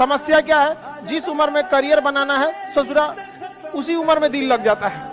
समस्या क्या है, जिस उम्र में करियर बनाना है ससुरा उसी उम्र में दिल लग जाता है।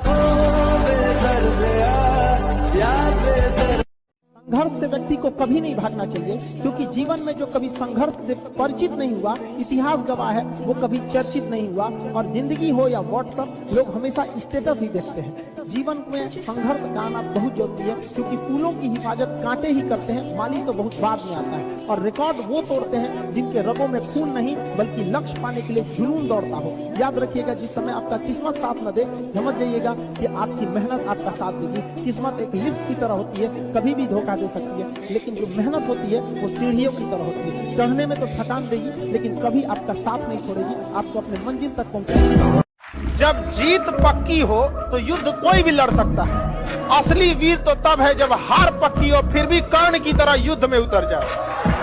संघर्ष से व्यक्ति को कभी नहीं भागना चाहिए, क्योंकि जीवन में जो कभी संघर्ष से परिचित नहीं हुआ, इतिहास गवाह है, वो कभी चर्चित नहीं हुआ। और जिंदगी हो या व्हाट्सएप, लोग हमेशा स्टेटस ही देखते हैं। जीवन में संघर्ष का आना बहुत जरूरी है, क्योंकि फूलों की हिफाजत कांटे ही करते हैं, माली तो बहुत बाद में आता है। और रिकॉर्ड वो तोड़ते हैं जिनके रगों में खून नहीं बल्कि लक्ष्य पाने के लिए जुनून दौड़ता हो। याद रखिएगा, जिस समय आपका किस्मत साथ न दे, समझ जाइएगा कि आपकी मेहनत आपका साथ देगी। किस्मत एक लिफ्ट की तरह होती है, कभी भी धोखा दे सकती है, लेकिन जो मेहनत होती है वो सीढ़ियों की तरह होती है। चढ़ने में तो थकान देगी, लेकिन कभी आपका साथ नहीं छोड़ेगी, आपको अपने मंजिल तक पहुंचाएगी। जब जीत पक्की हो तो युद्ध कोई भी लड़ सकता है। असली वीर तो तब है जब हार पक्की हो फिर भी कर्ण की तरह युद्ध में उतर जाए।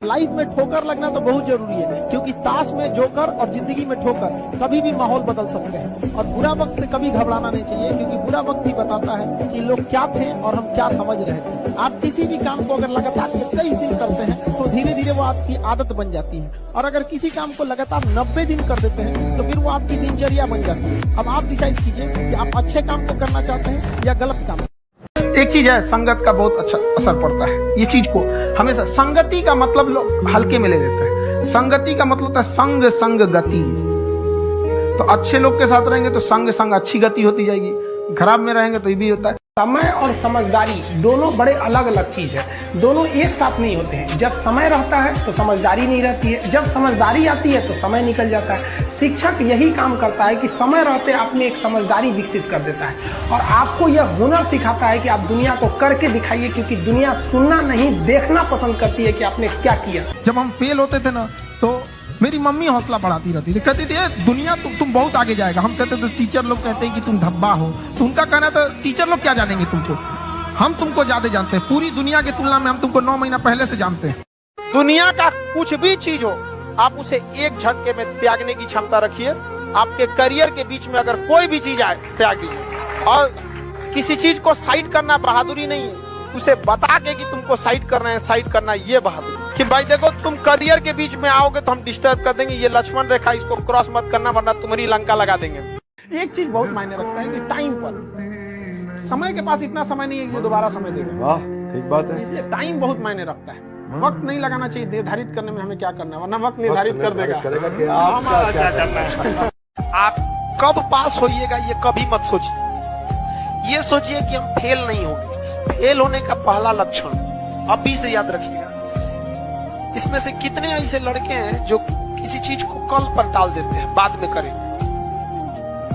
लाइफ में ठोकर लगना तो बहुत जरूरी है, क्योंकि ताश में जोकर और जिंदगी में ठोकर कभी भी माहौल बदल सकते हैं। और बुरा वक्त से कभी घबराना नहीं चाहिए, क्योंकि बुरा वक्त ही बताता है कि लोग क्या थे और हम क्या समझ रहे थे। आप किसी भी काम को अगर लगातार 21 दिन करते हैं तो धीरे धीरे वो आपकी आदत बन जाती है, और अगर किसी काम को लगातार 90 दिन कर देते हैं तो फिर वो आपकी दिनचर्या बन जाती है। अब आप डिसाइड कीजिए कि आप अच्छे काम को करना चाहते हैं या गलत काम। एक चीज है, संगत का बहुत अच्छा असर पड़ता है। ये चीज को हमेशा, संगति का मतलब लोग हल्के में ले लेते हैं। संगति का मतलब होता है संग संग गति। तो अच्छे लोग के साथ रहेंगे तो संग संग अच्छी गति होती जाएगी, खराब में रहेंगे तो ये भी होता है। समय और समझदारी दोनों बड़े अलग अलग चीज है, दोनों एक साथ नहीं होते हैं। जब समय रहता है तो समझदारी नहीं रहती है, जब समझदारी आती है तो समय निकल जाता है। शिक्षक यही काम करता है कि समय रहते आप में एक समझदारी विकसित कर देता है, और आपको यह हुनर सिखाता है कि आप दुनिया को करके दिखाइए, क्योंकि दुनिया सुनना नहीं देखना पसंद करती है कि आपने क्या किया। जब हम फेल होते थे ना, तो मेरी मम्मी हौसला बढ़ाती रहती थी, कहती थी दुनिया तुम बहुत आगे जाएगा। हम कहते थे, टीचर लोग कहते हैं कि तुम धब्बा हो, तो उनका कहना था टीचर लोग क्या जानेंगे तुमको, हम तुमको ज्यादा जानते हैं। पूरी दुनिया की तुलना में हम तुमको 9 महीना पहले से जानते हैं। दुनिया का कुछ भी चीज हो, आप उसे एक झटके में त्यागने की क्षमता रखिए। आपके करियर के बीच में अगर कोई भी चीज आए, त्यागिए। और किसी चीज को साइड करना बहादुरी नहीं है, उसे बता के कि तुमको साइड करना है, साइड करना ये बहादुरी। कि भाई देखो, तुम करियर के बीच में आओगे तो हम डिस्टर्ब कर देंगे, ये लक्ष्मण रेखा, इसको क्रॉस मत करना वरना तुम्हारी लंका लगा देंगे। एक चीज बहुत मायने रखता है कि टाइम पर, समय के पास इतना समय नहीं है कि वो दोबारा समय देगा। वाह, ठीक बात है। इसलिए टाइम बहुत मायने रखता है। वक्त नहीं लगाना चाहिए निर्धारित करने में हमें क्या करना है, वरना वक्त निर्धारित कर देगा कि आप क्या करना है। आप कब पास होइएगा ये कभी मत सोचिए। ये सोचिए कि हम फेल नहीं होंगे। फेल होने का पहला लक्षण अभी से याद रखिएगा। इसमें से कितने ऐसे लड़के हैं जो किसी चीज को कल पर टाल देते हैं, बाद में करें।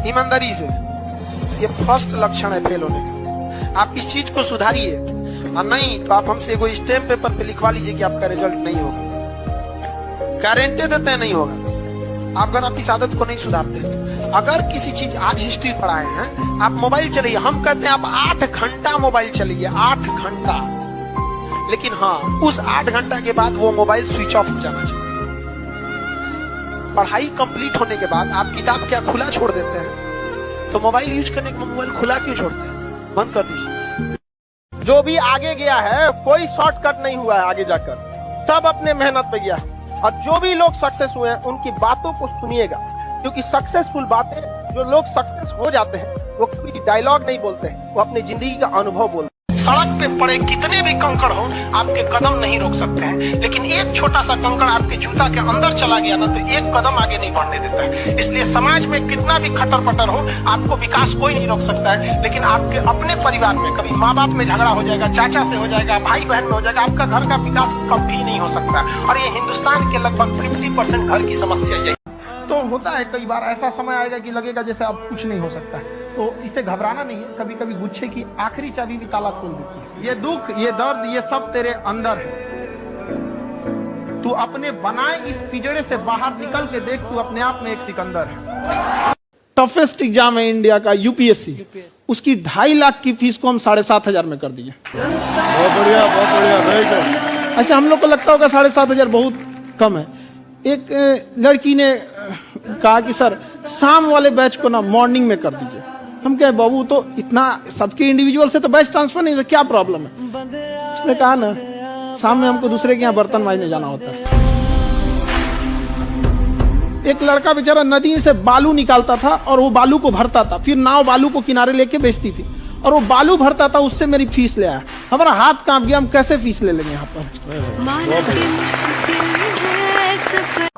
ईमानदारी से, ये फर्स्ट लक्षण है फेल होने का। आप इस चीज को सुधारिए, और नहीं तो आप हमसे कोई स्टैम्प पेपर पे लिखवा लीजिए कि आपका रिजल्ट नहीं होगा। गारंटी देते हैं नहीं होगा, अगर आप इस आदत को नहीं सुधारते। अगर किसी चीज आज हिस्ट्री पढ़ाए हैं, आप मोबाइल चलाइए, हम कहते हैं आप 8 घंटा मोबाइल चलाइए, 8 घंटा। लेकिन हाँ, उस 8 घंटा के बाद वो मोबाइल स्विच ऑफ हो जाना चाहिए। पढ़ाई कंप्लीट होने के बाद आप किताब क्या खुला छोड़ देते हैं, तो मोबाइल यूज करने के मोबाइल खुला क्यों छोड़ते हैं? बंद कर दीजिए। जो भी आगे गया है, कोई शॉर्टकट नहीं हुआ है आगे जाकर, सब अपने मेहनत पे गया है। और जो भी लोग सक्सेस हुए हैं उनकी बातों को सुनिएगा, क्योंकि सक्सेसफुल बातें, जो लोग सक्सेस हो जाते हैं वो कोई डायलॉग नहीं बोलते हैं, वो अपनी जिंदगी का अनुभव बोलते हैं। सड़क पे पड़े कितने भी कंकड़ हो, आपके कदम नहीं रोक सकते हैं, लेकिन एक छोटा सा कंकड़ आपके जूता के अंदर चला गया ना, तो एक कदम आगे नहीं बढ़ने देता है। इसलिए समाज में कितना भी खटर पटर हो, आपको विकास कोई नहीं रोक सकता है। लेकिन आपके अपने परिवार में कभी माँ बाप में झगड़ा हो जाएगा, चाचा से हो जाएगा, भाई बहन में हो जाएगा, आपका घर का विकास कभी नहीं हो सकता। और ये हिंदुस्तान के लगभग 50% घर की समस्या है। तो होता है कई बार ऐसा समय आएगा कि लगेगा जैसे अब कुछ नहीं हो सकता है, तो इससे घबराना नहीं है। कभी कभी गुच्छे की आखिरी चाबी भी ताला खोल देती है। ये दुख, ये दर्द, ये सब तेरे अंदर है। तू अपने बनाए इस पिंजड़े से बाहर निकल के देख, तू अपने आप में एक सिकंदर है। टफेस्ट एग्जाम है इंडिया का, यूपीएससी। उसकी 2.5 लाख की फीस को हम 7,500 में कर दिए। बहुत बढ़िया, बहुत बढ़िया, वेरी गुड। ऐसे हम लोग को लगता होगा 7,500 बहुत कम है। एक लड़की ने कहा कि सर शाम वाले बैच को ना मॉर्निंग में कर दीजिए। हम कहे बाबू, तो इतना सबके इंडिविजुअल से तो बैच ट्रांसफर नहीं, तो क्या प्रॉब्लम है? उसने कहा ना, शाम में हमको दूसरे के यहाँ बर्तन मांजने जाना होता है। एक लड़का बेचारा नदी से बालू निकालता था और वो बालू को भरता था, फिर नाव बालू को किनारे लेके बेचती थी और वो बालू भरता था, उससे मेरी फीस ले आया। हमारा हाथ कांप गया, हम कैसे फीस ले लेंगे यहाँ पर।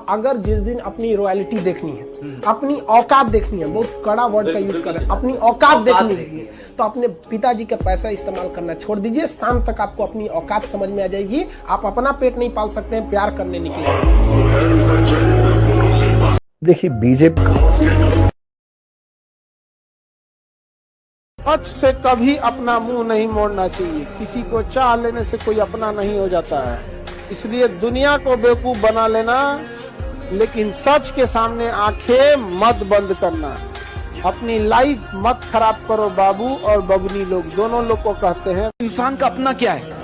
अगर जिस दिन अपनी रॉयल्टी देखनी है, अपनी औकात देखनी है, बहुत कड़ा वर्ड का यूज कर रहे हैं, अपनी औकात देखनी है, तो अपने पिताजी का पैसा इस्तेमाल करना छोड़ दीजिए। शाम तक आपको अपनी औकात समझ में आ जाएगी। आप अपना पेट नहीं पाल सकते हैं, प्यार करने निकले। देखिए बीजेपी पक्ष से कभी अपना मुंह नहीं मोड़ना चाहिए। किसी को चाह लेने से कोई अपना नहीं हो जाता है, इसलिए दुनिया को बेवकूफ बना लेना, लेकिन सच के सामने आंखें मत बंद करना। अपनी लाइफ मत खराब करो। बाबू और बबनी लोग दोनों लोग को कहते हैं, इंसान का अपना क्या है?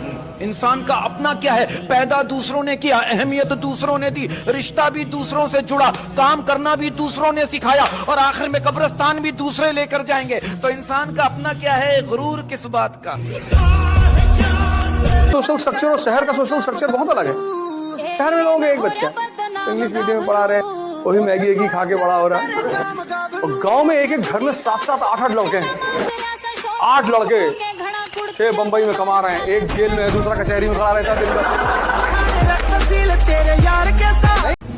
इंसान का अपना क्या है? पैदा दूसरों ने किया, अहमियत दूसरों ने दी, रिश्ता भी दूसरों से जुड़ा, काम करना भी दूसरों ने सिखाया और आखिर में कब्रिस्तान भी दूसरे लेकर जाएंगे। तो इंसान का अपना क्या है? गुरूर किस बात का? सोशल स्ट्रक्चर और शहर का सोशल स्ट्रक्चर बहुत अलग है। शहर में लोग एक बच्चा इंग्लिश मीडियम में पढ़ा रहे, वही मैगी एक ही खा के बड़ा हो रहा है, और गांव में एक एक घर में 7-7 8-8 लड़के हैं। 8 लड़के 6 बंबई में कमा रहे हैं, एक जेल में है, दूसरा कचहरी में खड़ा रहता है दिन भर।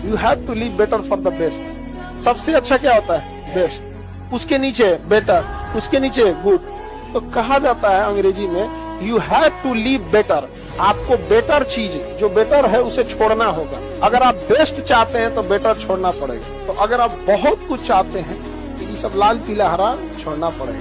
You have to live better for the best. सबसे अच्छा क्या होता है? बेस्ट। उसके नीचे बेटर, उसके नीचे गुड। तो कहा जाता है अंग्रेजी में, you have to live better. आपको बेटर चीज जो बेटर है उसे छोड़ना होगा। अगर आप बेस्ट चाहते हैं तो बेटर छोड़ना पड़ेगा। तो अगर आप बहुत कुछ चाहते हैं तो ये सब लाल पीला हरा छोड़ना पड़ेगा।